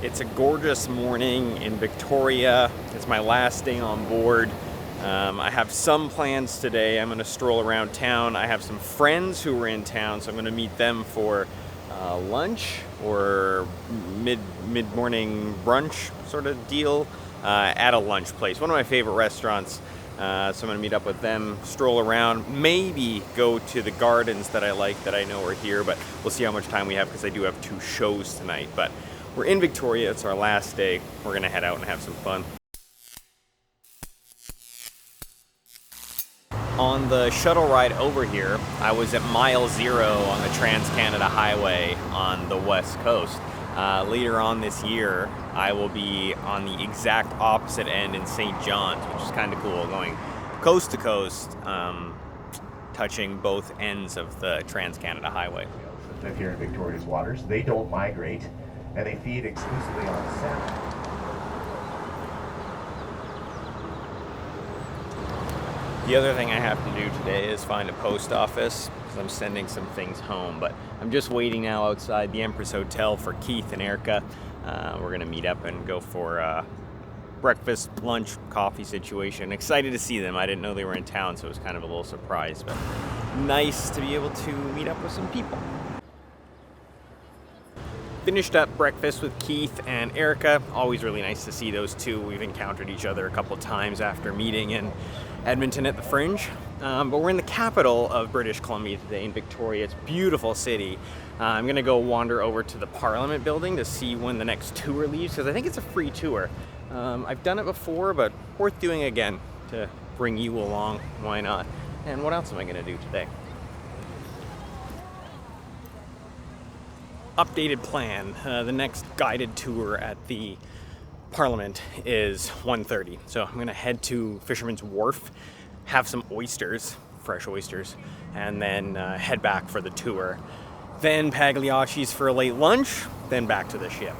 It's a gorgeous morning in Victoria. It's my last day on board. I have some plans today. I'm going to stroll around town. I have some friends who are in town, so I'm going to meet them for lunch or mid-morning brunch sort of deal at a lunch place. One of my favorite restaurants. So I'm going to meet up with them, stroll around, maybe go to the gardens that I like that I know are here, but we'll see how much time we have because I do have 2 shows tonight. But we're in Victoria. It's our last day. We're going to head out and have some fun. On the shuttle ride over here, I was at mile 0 on the Trans-Canada Highway on the west coast. Later on this year, I will be on the exact opposite end in St. John's, which is kind of cool, going coast to coast, touching both ends of the Trans-Canada Highway. Live here in Victoria's waters. They don't migrate, and they feed exclusively on salmon. The other thing I have to do today is find a post office because I'm sending some things home, but I'm just waiting now outside the Empress Hotel for Keith and Erika. We're going to meet up and go for breakfast, lunch, coffee situation. Excited to see them. I didn't know they were in town, so it was kind of a little surprise, but nice to be able to meet up with some people. Finished up breakfast with Keith and Erika. Always really nice to see those two. We've encountered each other a couple times after meeting in Edmonton at the Fringe. But we're in the capital of British Columbia today in Victoria. It's a beautiful city. I'm gonna go wander over to the Parliament building to see when the next tour leaves, because I think it's a free tour. I've done it before, but worth doing again to bring you along. Why not? And what else am I gonna do today? Updated plan. The next guided tour at the Parliament is 1:30. So I'm gonna head to Fisherman's Wharf, have some oysters, fresh oysters, and then head back for the tour. Then Pagliacci's for a late lunch, then back to the ship.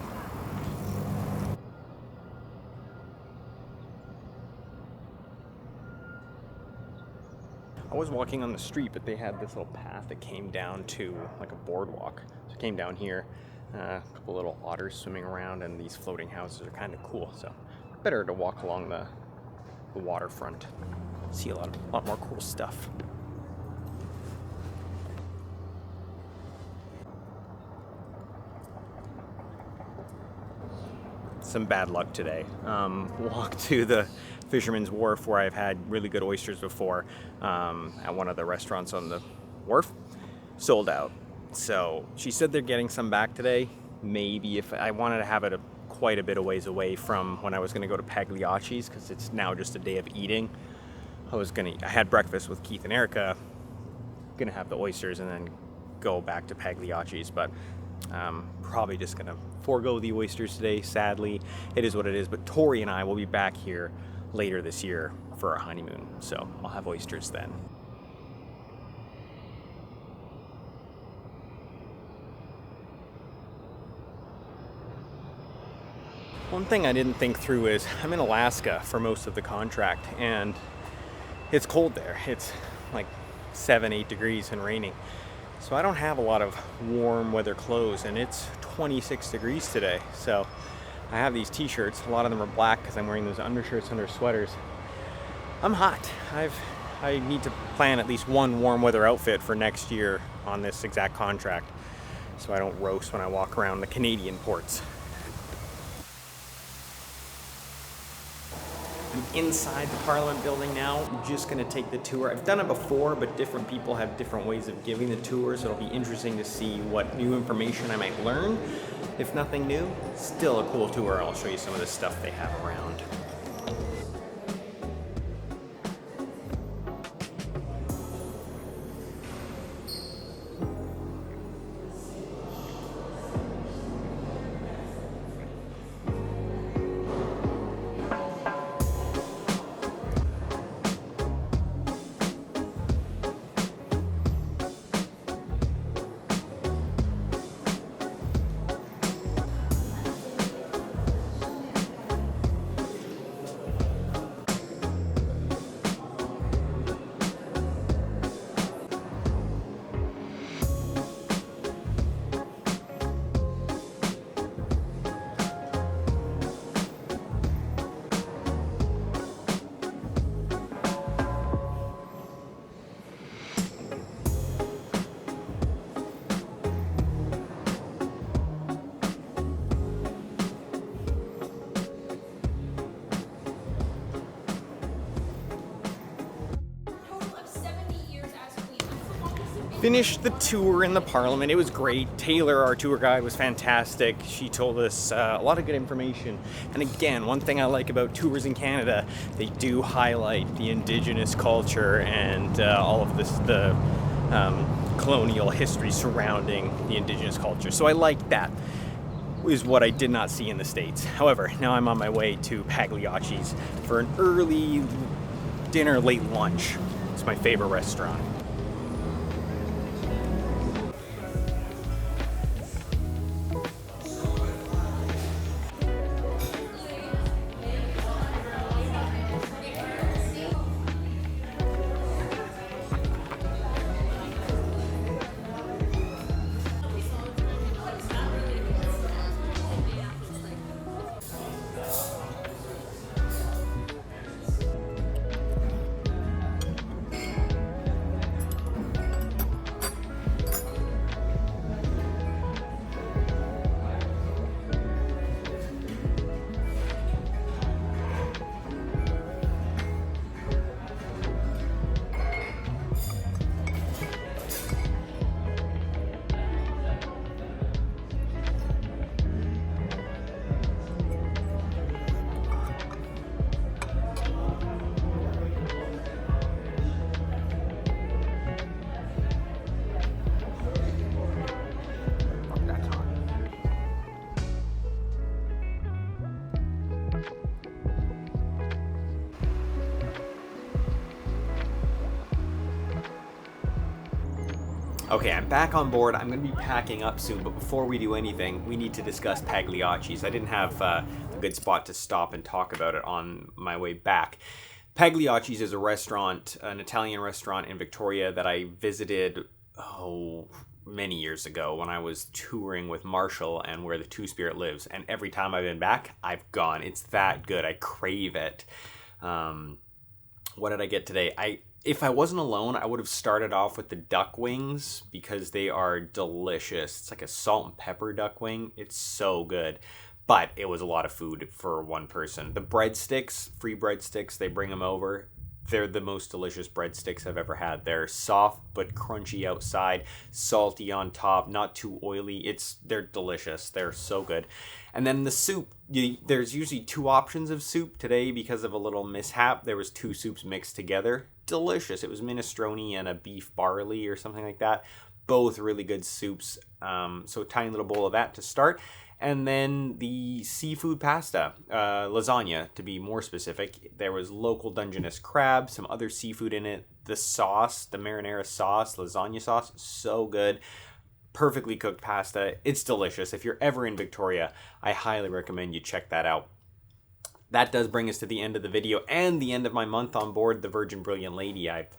I was walking on the street, but they had this little path that came down to like a boardwalk. So it came down here, a couple little otters swimming around, and these floating houses are kind of cool. So better to walk along the waterfront. See a lot more cool stuff. Some bad luck today. Walked to the Fisherman's Wharf where I've had really good oysters before at one of the restaurants on the wharf. Sold out. So she said they're getting some back today. Maybe if I wanted to have it quite a bit of ways away from when I was going to go to Pagliacci's because it's now just a day of eating. I had breakfast with Keith and Erika. Gonna have the oysters and then go back to Pagliacci's, but probably just gonna forego the oysters today. Sadly, it is what it is. But Tori and I will be back here later this year for our honeymoon, so I'll have oysters then. One thing I didn't think through is I'm in Alaska for most of the contract, and it's cold there. It's like 7-8 degrees and raining. So I don't have a lot of warm weather clothes, and it's 26 degrees today. So I have these t-shirts. A lot of them are black because I'm wearing those undershirts under sweaters. I'm hot. I need to plan at least one warm weather outfit for next year on this exact contract so I don't roast when I walk around the Canadian ports. I'm inside the Parliament building now. I'm just gonna take the tour. I've done it before, but different people have different ways of giving the tour, so it'll be interesting to see what new information I might learn. If nothing new, still a cool tour. I'll show you some of the stuff they have around. finished the tour in the Parliament. It was great. Taylor, our tour guide, was fantastic. She told us a lot of good information. And again, one thing I like about tours in Canada, they do highlight the Indigenous culture and all of the colonial history surrounding the Indigenous culture. So I like that. Is what I did not see in the States. However, now I'm on my way to Pagliacci's for an early dinner, late lunch. It's my favorite restaurant. Okay, I'm back on board. I'm going to be packing up soon, but before we do anything, we need to discuss Pagliacci's. I didn't have a good spot to stop and talk about it on my way back. Pagliacci's is a restaurant, an Italian restaurant in Victoria that I visited, many years ago when I was touring with Marshall and Where the Two-Spirit Lives. And every time I've been back, I've gone. It's that good. I crave it. What did I get today? If I wasn't alone, I would have started off with the duck wings because they are delicious. It's like a salt and pepper duck wing. It's so good. But it was a lot of food for one person. The breadsticks, free breadsticks, they bring them over. They're the most delicious breadsticks I've ever had. They're soft but crunchy outside, salty on top, not too oily. They're delicious. They're so good. And then the soup, there's usually two options of soup. Today, because of a little mishap, there was two soups mixed together. Delicious. It was minestrone and a beef barley or something like that. Both really good soups. So a tiny little bowl of that to start. And then the seafood pasta, lasagna to be more specific. There was local Dungeness crab, some other seafood in it. The sauce, the marinara sauce, lasagna sauce, so good. Perfectly cooked pasta. It's delicious. If you're ever in Victoria, I highly recommend you check that out. That does bring us to the end of the video and the end of my month on board the Virgin Brilliant Lady. I've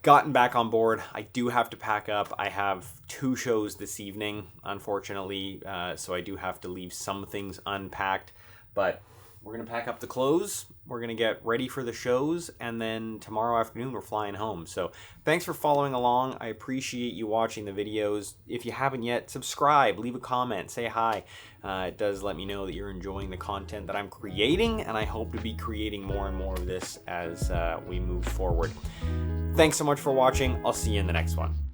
gotten back on board. I do have to pack up. I have 2 shows this evening, unfortunately, so I do have to leave some things unpacked. But we're going to pack up the clothes. We're going to get ready for the shows, and then tomorrow afternoon we're flying home. So thanks for following along. I appreciate you watching the videos. If you haven't yet, subscribe, leave a comment, say hi. It does let me know that you're enjoying the content that I'm creating, and I hope to be creating more and more of this as we move forward. Thanks so much for watching. I'll see you in the next one.